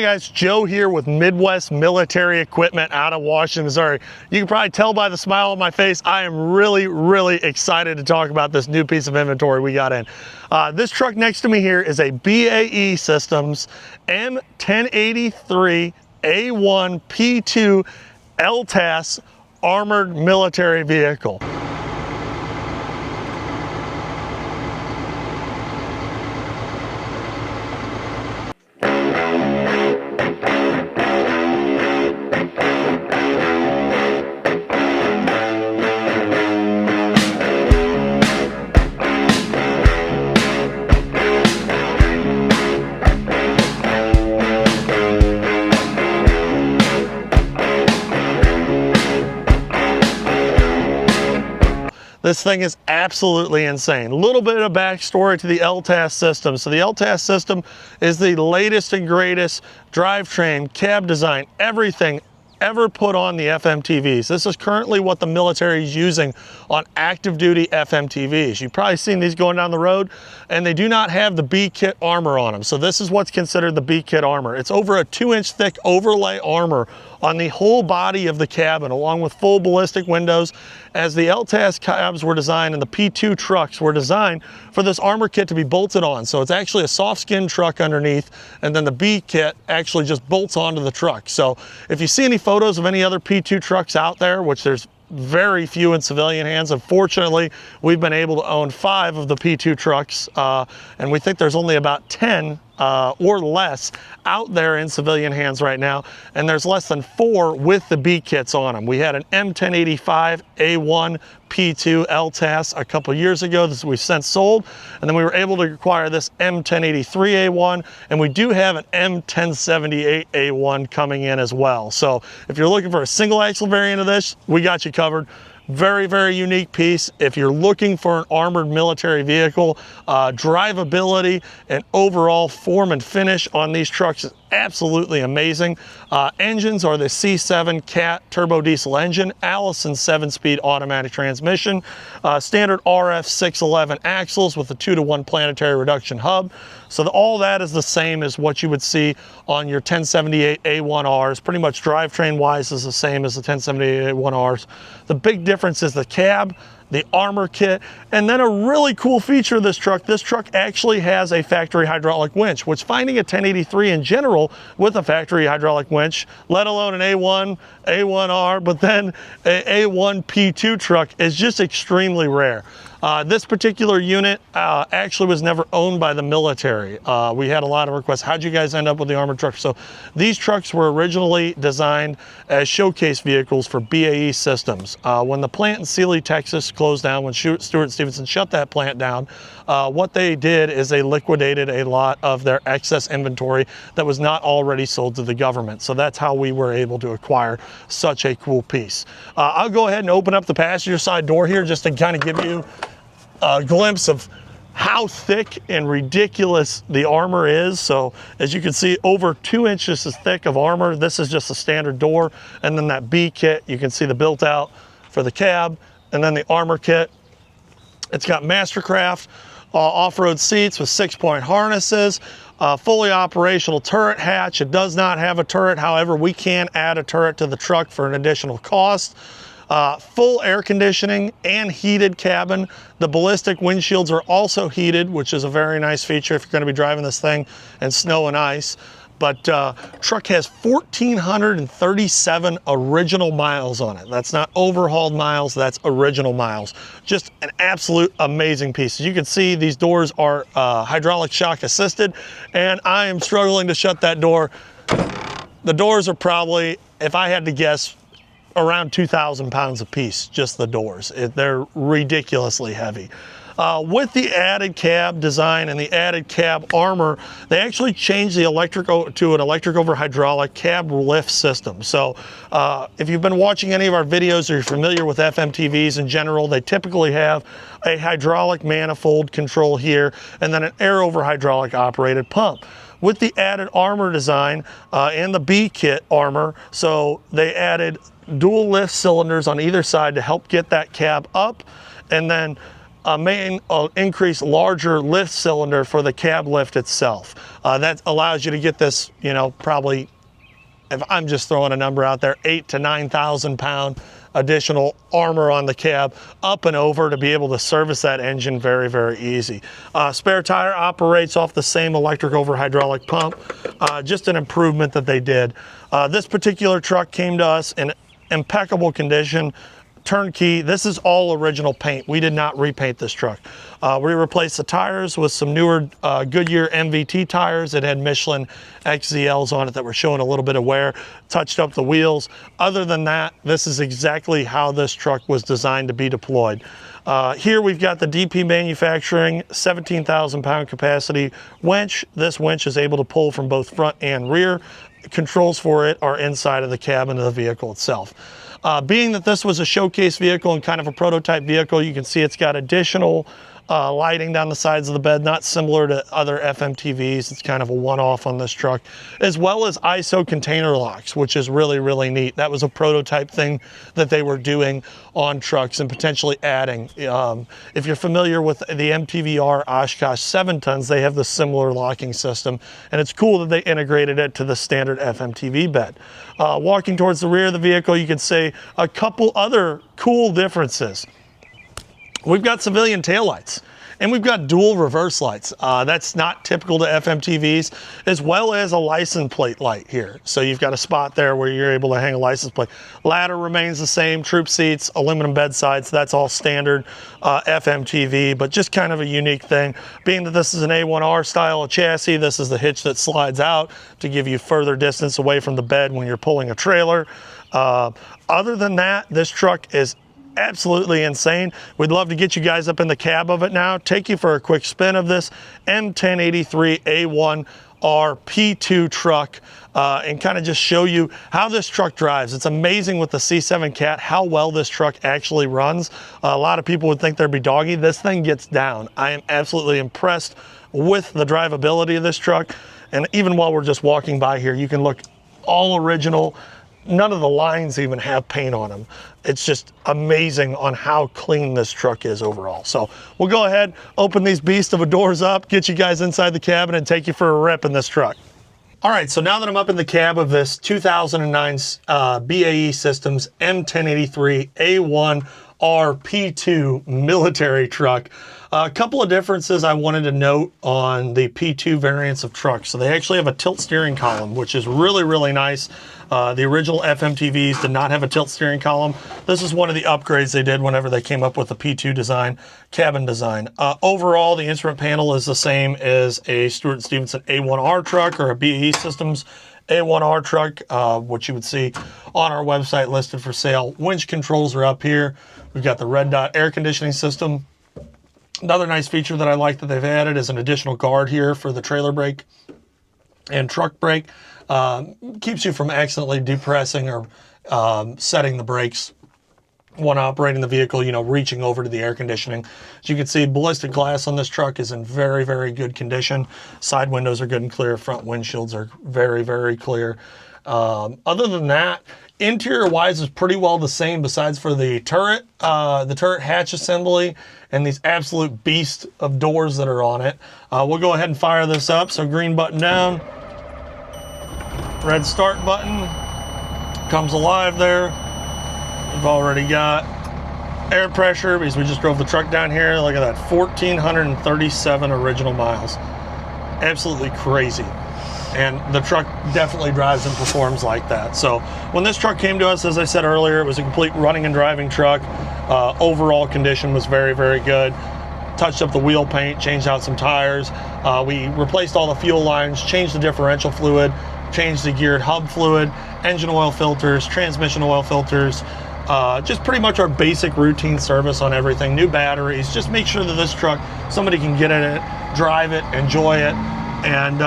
Hey guys, Joe here with Midwest Military Equipment out of Washington, Missouri. You can probably tell by the smile on my face, I am really excited to talk about this new piece of inventory we got in. This truck next to me here is a BAE Systems M1083A1P2 LTAS armored military vehicle. This thing is absolutely insane. A little bit of backstory to the LTAS system. So the LTAS system is the latest and greatest drivetrain, cab design, everything ever put on the FMTVs. This is currently what the military is using on active duty FMTVs. You've probably seen these going down the road, and they do not have the B-kit armor on them. So this is what's considered the B-kit armor. It's over a 2-inch thick overlay armor on the whole body of the cabin, along with full ballistic windows, as the LTAS cabs were designed and the P2 trucks were designed for this armor kit to be bolted on. So it's actually a soft skin truck underneath, and then the B kit actually just bolts onto the truck. So if you see any photos of any other P2 trucks out there, which there's very few in civilian hands. Unfortunately, we've been able to own 5 of the P2 trucks, and we think there's only about 10 or less out there in civilian hands right now, and there's less than 4 with the B kits on them. We had an M1085A1P2 LTAS a couple years ago that we've since sold, and then we were able to acquire this M1083A1, and we do have an M1078A1 coming in as well. So if you're looking for a single axle variant of this, we got you covered. Very unique piece. If you're looking for an armored military vehicle, drivability and overall form and finish on these trucks is absolutely amazing. Engines are the C7 Cat turbo diesel engine, Allison 7-speed automatic transmission, standard RF 611 axles with a 2-to-1 planetary reduction hub. So all that is the same as what you would see on your 1078A1Rs. Pretty much drivetrain wise is the same as the 1078A1Rs. The big difference is the cab, the armor kit, and then a really cool feature of this truck actually has a factory hydraulic winch, which finding a 1083 in general with a factory hydraulic winch, let alone an A1, A1R, but then a A1P2 truck is just extremely rare. This particular unit actually was never owned by the military. We had a lot of requests, how'd you guys end up with the armored truck? So these trucks were originally designed as showcase vehicles for BAE Systems. When the plant in Sealy, Texas closed down, when Stuart Stevenson shut that plant down, what they did is they liquidated a lot of their excess inventory that was not already sold to the government. So that's how we were able to acquire such a cool piece. I'll go ahead and open up the passenger side door here just to kind of give you a glimpse of how thick and ridiculous the armor is. So as you can see, over 2 inches is thick of armor. This is just a standard door, and then that B kit, you can see the built out for the cab, and then the armor kit. It's got Mastercraft off-road seats with 6-point harnesses, fully operational turret hatch. It does not have a turret, however we can add a turret to the truck for an additional cost. Full air conditioning and heated cabin. The ballistic windshields are also heated, which is a very nice feature if you're going to be driving this thing in snow and ice. But truck has 1,437 original miles on it. That's not overhauled miles, that's original miles. Just an absolute amazing piece. As you can see, these doors are hydraulic shock assisted, and I am struggling to shut that door. The doors are probably, if I had to guess, around 2,000 pounds a piece, just the doors. They're ridiculously heavy. With the added cab design and the added cab armor, they actually changed the electric to an electric over hydraulic cab lift system. So if you've been watching any of our videos or you're familiar with FMTVs in general, they typically have a hydraulic manifold control here and then an air over hydraulic operated pump. With the added armor design and the B kit armor, so they added dual lift cylinders on either side to help get that cab up, and then increased larger lift cylinder for the cab lift itself. That allows you to get this, you know, probably, if I'm just throwing a number out there, 8,000 to 9,000 pound additional armor on the cab up and over to be able to service that engine very, very easy. Spare tire operates off the same electric over hydraulic pump, just an improvement that they did. This particular truck came to us in impeccable condition, turnkey. This is all original paint. We did not repaint this truck. We replaced the tires with some newer Goodyear MVT tires that had Michelin XZLs on it that were showing a little bit of wear, touched up the wheels. Other than that, this is exactly how this truck was designed to be deployed. Here we've got the DP Manufacturing 17,000 pound capacity winch. This winch is able to pull from both front and rear. Controls for it are inside of the cabin of the vehicle itself. Being that this was a showcase vehicle and kind of a prototype vehicle, you can see it's got additional lighting down the sides of the bed, not similar to other FMTVs. It's kind of a one-off on this truck, as well as ISO container locks, which is really, really neat. That was a prototype thing that they were doing on trucks and potentially adding. If you're familiar with the MTVR Oshkosh 7 tons, they have the similar locking system, and it's cool that they integrated it to the standard FMTV bed. Walking towards the rear of the vehicle, you can see a couple other cool differences. We've got civilian taillights, and we've got dual reverse lights. That's not typical to FMTVs, as well as a license plate light here. So you've got a spot there where you're able to hang a license plate. Ladder remains the same, troop seats, aluminum bed sides. That's all standard FMTV, but just kind of a unique thing. Being that this is an A1R style of chassis, this is the hitch that slides out to give you further distance away from the bed when you're pulling a trailer. Other than that, this truck is absolutely insane. We'd love to get you guys up in the cab of it now, take you for a quick spin of this M1083A1P2 truck, and kind of just show you how this truck drives. It's amazing with the C7 Cat how well this truck actually runs. A lot of people would think there'd be doggy. This thing gets down. I am absolutely impressed with the drivability of this truck. And even while we're just walking by here, you can look all original. None of the lines even have paint on them. It's just amazing on how clean this truck is overall. So we'll go ahead, open these beasts of a doors up, get you guys inside the cabin and take you for a rip in this truck. All right, so now that I'm up in the cab of this 2009 BAE Systems M1083A1P2 military truck, a couple of differences I wanted to note on the P2 variants of trucks. So they actually have a tilt steering column, which is really, really nice. The original FMTVs did not have a tilt steering column. This is one of the upgrades they did whenever they came up with the P2 design, cabin design. Overall, the instrument panel is the same as a Stewart & Stevenson A1R truck or a BAE Systems A1R truck, which you would see on our website listed for sale. Winch controls are up here. We've got the red dot air conditioning system. Another nice feature that I like that they've added is an additional guard here for the trailer brake and truck brake. Keeps you from accidentally depressing or setting the brakes when operating the vehicle, you know, reaching over to the air conditioning. As you can see, ballistic glass on this truck is in very, very good condition. Side windows are good and clear. Front windshields are very, very clear. Other than that, interior-wise is pretty well the same besides for the turret hatch assembly and these absolute beast of doors that are on it. We'll go ahead and fire this up. So green button down, red start button comes alive there. We've already got air pressure because we just drove the truck down here. Look at that, 1,437 original miles. Absolutely crazy. And the truck definitely drives and performs like that. So when this truck came to us, as I said earlier, it was a complete running and driving truck. Overall condition was very, very good. Touched up the wheel paint, changed out some tires. We replaced all the fuel lines, changed the differential fluid, changed the geared hub fluid, engine oil filters, transmission oil filters, just pretty much our basic routine service on everything. New batteries, just make sure that this truck, somebody can get in it, drive it, enjoy it, and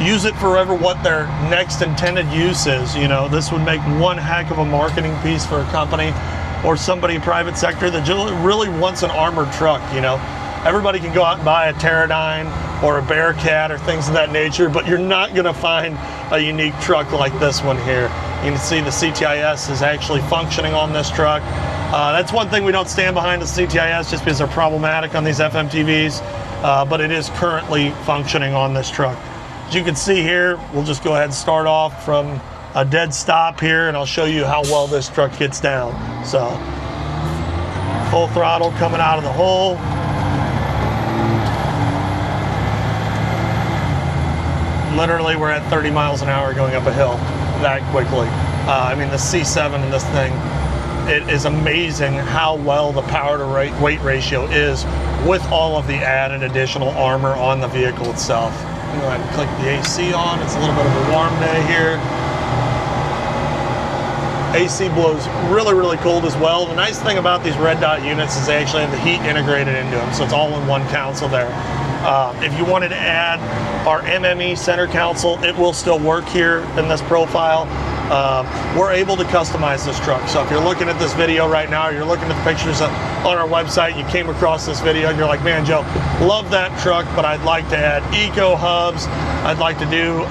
use it forever what their next intended use is. You know, this would make one heck of a marketing piece for a company or somebody private sector that really wants an armored truck. You know, everybody can go out and buy a Pterodyne or a Bearcat or things of that nature, but you're not going to find a unique truck like this one here. You can see the CTIS is actually functioning on this truck. That's one thing we don't stand behind the CTIS just because they're problematic on these FMTVs, but it is currently functioning on this truck. As you can see here, we'll just go ahead and start off from a dead stop here, and I'll show you how well this truck gets down. So, full throttle coming out of the hole. Literally, we're at 30 miles an hour going up a hill that quickly. I mean, the C7 in this thing, it is amazing how well the power to weight ratio is with all of the added additional armor on the vehicle itself. Go ahead and click the AC on. It's a little bit of a warm day here. AC blows really, really cold as well. The nice thing about these red dot units is they actually have the heat integrated into them, so it's all in one console there. If you wanted to add our MME center console, it will still work here in this profile. We're able to customize this truck. So if you're looking at this video right now, or you're looking at the pictures on our website, you came across this video and you're like, man, Joe, love that truck, but I'd like to add eco hubs. I'd like to do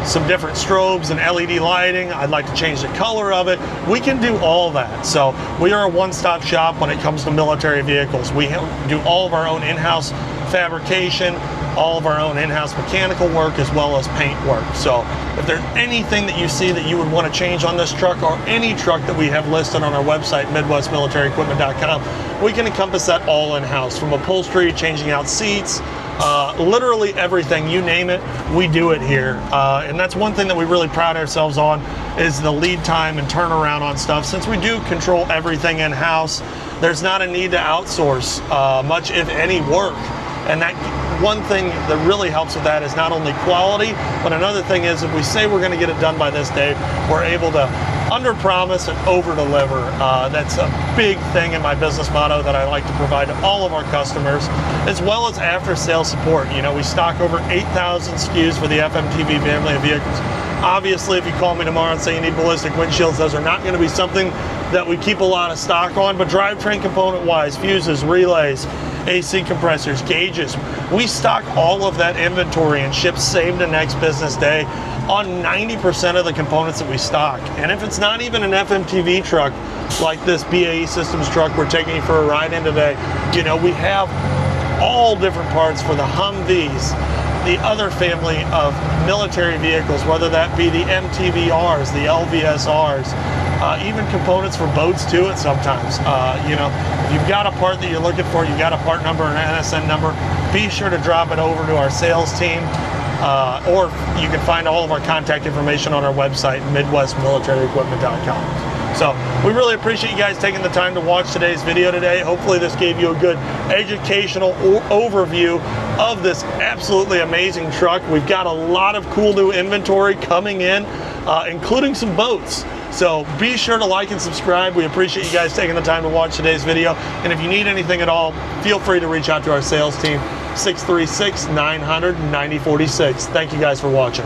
some different strobes and LED lighting. I'd like to change the color of it. We can do all that. So we are a one-stop shop when it comes to military vehicles. We do all of our own in-house fabrication, all of our own in-house mechanical work, as well as paint work. So if there's anything that you see that you would want to change on this truck, or any truck that we have listed on our website, MidwestMilitaryEquipment.com, we can encompass that all in-house, from upholstery, changing out seats, literally everything, you name it, we do it here. And that's one thing that we really pride ourselves on, is the lead time and turnaround on stuff. Since we do control everything in-house, there's not a need to outsource much, if any, work. And that one thing that really helps with that is not only quality, but another thing is, if we say we're going to get it done by this day, we're able to under-promise and over-deliver. That's a big thing in my business motto that I like to provide to all of our customers, as well as after-sales support. You know, we stock over 8,000 SKUs for the FMTV family of vehicles. Obviously, if you call me tomorrow and say you need ballistic windshields, those are not going to be something that we keep a lot of stock on, but drivetrain component-wise, fuses, relays, AC compressors, gauges, we stock all of that inventory and ship same to next business day on 90% of the components that we stock. And if it's not even an FMTV truck like this BAE Systems truck we're taking you for a ride in today, you know, we have all different parts for the Humvees, the other family of military vehicles, whether that be the MTVRs, the LVSRs, even components for boats too at sometimes. You know, if you've got a part that you're looking for, you got a part number and an NSN number, be sure to drop it over to our sales team, or you can find all of our contact information on our website, MidwestMilitaryEquipment.com. So we really appreciate you guys taking the time to watch today's video today. Hopefully this gave you a good educational overview of this absolutely amazing truck. We've got a lot of cool new inventory coming in, including some boats. So be sure to like and subscribe. We appreciate you guys taking the time to watch today's video. And if you need anything at all, feel free to reach out to our sales team, 636-900-9046. Thank you guys for watching.